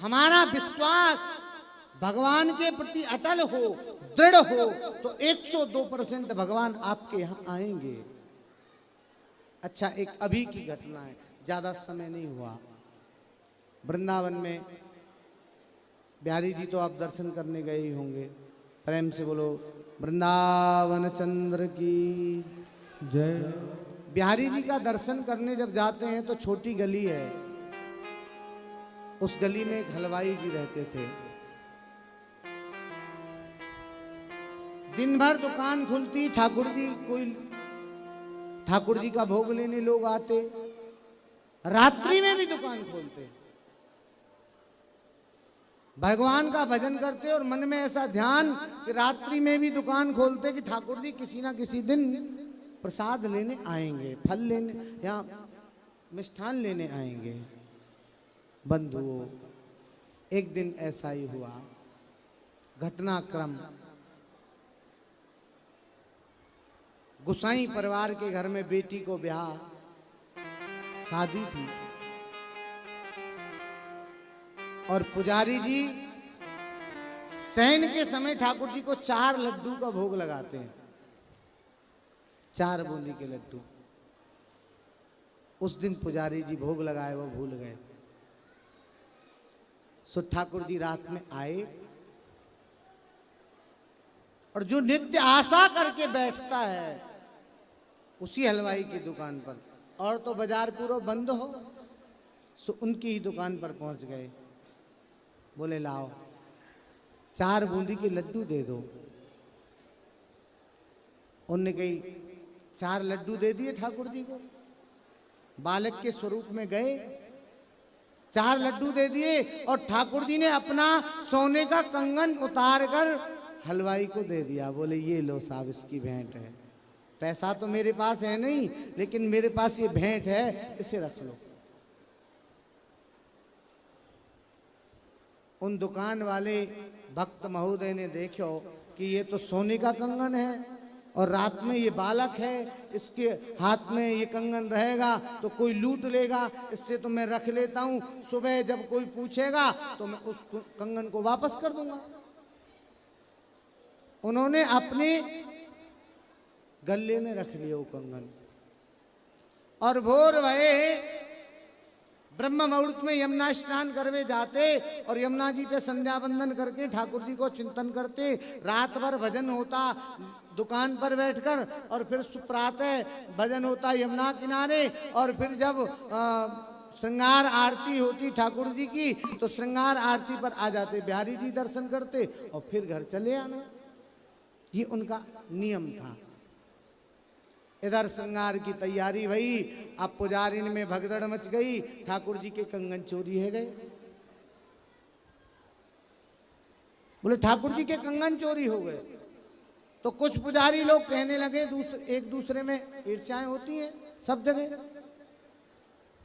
हमारा विश्वास भगवान के प्रति अटल हो, दृढ़ हो, तो 102% भगवान आपके यहाँ आएंगे। अच्छा, एक अभी की घटना है, ज्यादा समय नहीं हुआ। वृंदावन में बिहारी जी तो आप दर्शन करने गए ही होंगे, प्रेम से बोलो वृंदावन चंद्र की जय। बिहारी जी का दर्शन करने जब जाते हैं तो छोटी गली है, उस गली में एक हलवाई जी रहते थे। दिन भर दुकान खुलती, ठाकुर जी का भोग लेने लोग आते, रात्रि में भी दुकान खोलते, भगवान का भजन करते और मन में ऐसा ध्यान कि रात्रि में भी दुकान खोलते कि ठाकुर जी किसी ना किसी दिन प्रसाद लेने आएंगे, फल लेने या मिष्ठान लेने आएंगे। बंधुओं, एक दिन ऐसा ही हुआ, घटनाक्रम गुसाई परिवार के घर में बेटी को ब्याह, शादी थी और पुजारी जी शयन के समय ठाकुर जी को 4 लड्डू का भोग लगाते हैं, 4 बूंदी के लड्डू। उस दिन पुजारी जी भोग लगाए वो भूल गए। सो ठाकुर जी रात में आए और जो नित्य आशा करके बैठता है उसी हलवाई की दुकान पर, और तो बाजार पूरा बंद हो, सो उनकी ही दुकान पर पहुंच गए। बोले लाओ 4 बूंदी के लड्डू दे दो। उनने कही 4 लड्डू दे दिए ठाकुर जी को, बालक के स्वरूप में गए, 4 लड्डू दे दिए और ठाकुर जी ने अपना सोने का कंगन उतार कर हलवाई को दे दिया। बोले ये लो साहब, इसकी भेंट है, पैसा तो मेरे पास है नहीं, लेकिन मेरे पास ये भेंट है, इसे रख लो। उन दुकान वाले भक्त महोदय ने देखो कि ये तो सोने का कंगन है और रात में ये बालक है, इसके हाथ में ये कंगन रहेगा तो कोई लूट लेगा, इससे तो मैं रख लेता हूं, सुबह जब कोई पूछेगा तो मैं उस कंगन को वापस कर दूंगा। उन्होंने अपने गले में रख लिया वो कंगन और भोर भये ब्रह्म मुहूर्त में यमुना स्नान करवे जाते और यमुना जी पे संध्या वंदन करके ठाकुर जी को चिंतन करते। रात भर भजन होता दुकान पर बैठकर और फिर सुप्रातः भजन होता यमुना किनारे, और फिर जब श्रृंगार आरती होती ठाकुर जी की तो श्रृंगार आरती पर आ जाते, बिहारी जी दर्शन करते और फिर घर चले आना। ये उनका नियम था। इधर श्रृंगार की तैयारी भई, अब पुजारिन में भगदड़ मच गई, ठाकुर जी के कंगन चोरी है गए। बोले ठाकुर जी के कंगन चोरी हो गए तो कुछ पुजारी लोग कहने लगे, एक दूसरे में ईर्ष्याएं होती हैं सब जगह।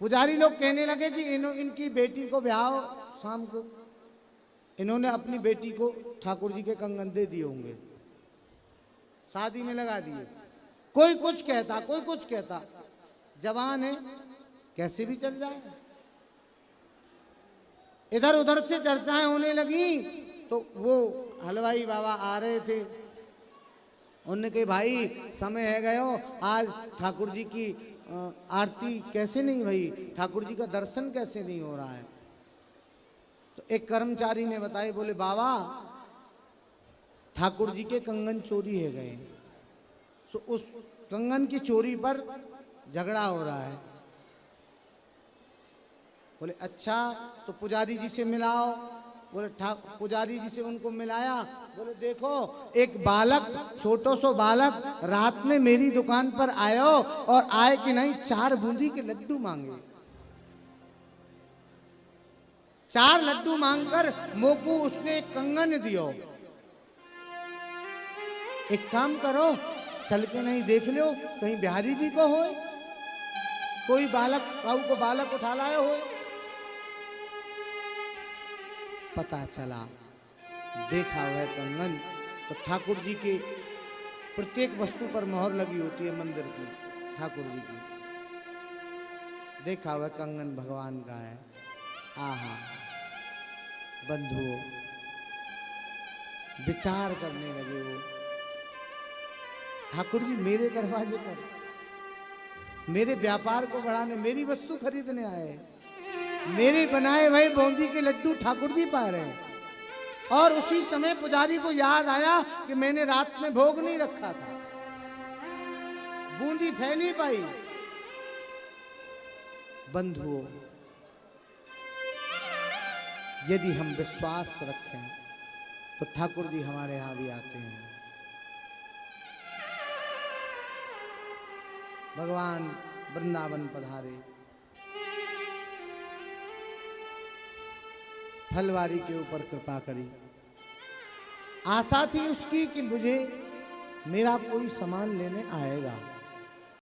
पुजारी लोग कहने लगे कि इनकी बेटी को ब्याह शाम को, इन्होंने अपनी बेटी को ठाकुर जी के कंगन दे दिए होंगे, शादी में लगा दिए। कोई कुछ कहता, कोई कुछ कहता, जवान है कैसे भी चल जाए। इधर उधर से चर्चाएं होने लगी तो वो हलवाई बाबा आ रहे थे, उन्होंने कहा भाई समय है गयो, आज ठाकुर जी की आरती कैसे नहीं भई, ठाकुर जी का दर्शन कैसे नहीं हो रहा है। तो एक कर्मचारी ने बताया, बोले बाबा ठाकुर जी के कंगन चोरी है गए, सो उस कंगन की चोरी पर झगड़ा हो रहा है। बोले अच्छा तो पुजारी जी से मिलाओ। बोले पुजारी जी से उनको मिलाया। बोले देखो एक बालक, छोटो सो बालक रात में मेरी दुकान पर आयो और आए कि नहीं 4 बूंदी के लड्डू मांगे, 4 लड्डू मांगकर मोकू उसने एक कंगन दियो। एक काम करो, चल के नहीं देख लो कहीं बिहारी जी को हो, कोई बालक काऊ को बालक उठा लाया हो। पता चला, देखा हुआ कंगन तो ठाकुर जी के प्रत्येक वस्तु पर मोहर लगी होती है मंदिर की, ठाकुर जी की। देखा हुआ कंगन भगवान का है। आहा, बंधुओं, विचार करने लगे वो, ठाकुर जी मेरे दरवाजे पर, मेरे व्यापार को बढ़ाने, मेरी वस्तु खरीदने आए, मेरे बनाए हुए बूंदी के लड्डू ठाकुर जी पा रहे हैं। और उसी समय पुजारी को याद आया कि मैंने रात में भोग नहीं रखा था, बूंदी फैल नहीं पाई। बंधुओं, यदि हम विश्वास रखें तो ठाकुर जी हमारे यहां भी आते हैं। भगवान वृंदावन पधारे, फलवारी के ऊपर कृपा करी। आशा थी उसकी कि मुझे मेरा कोई सामान लेने आएगा,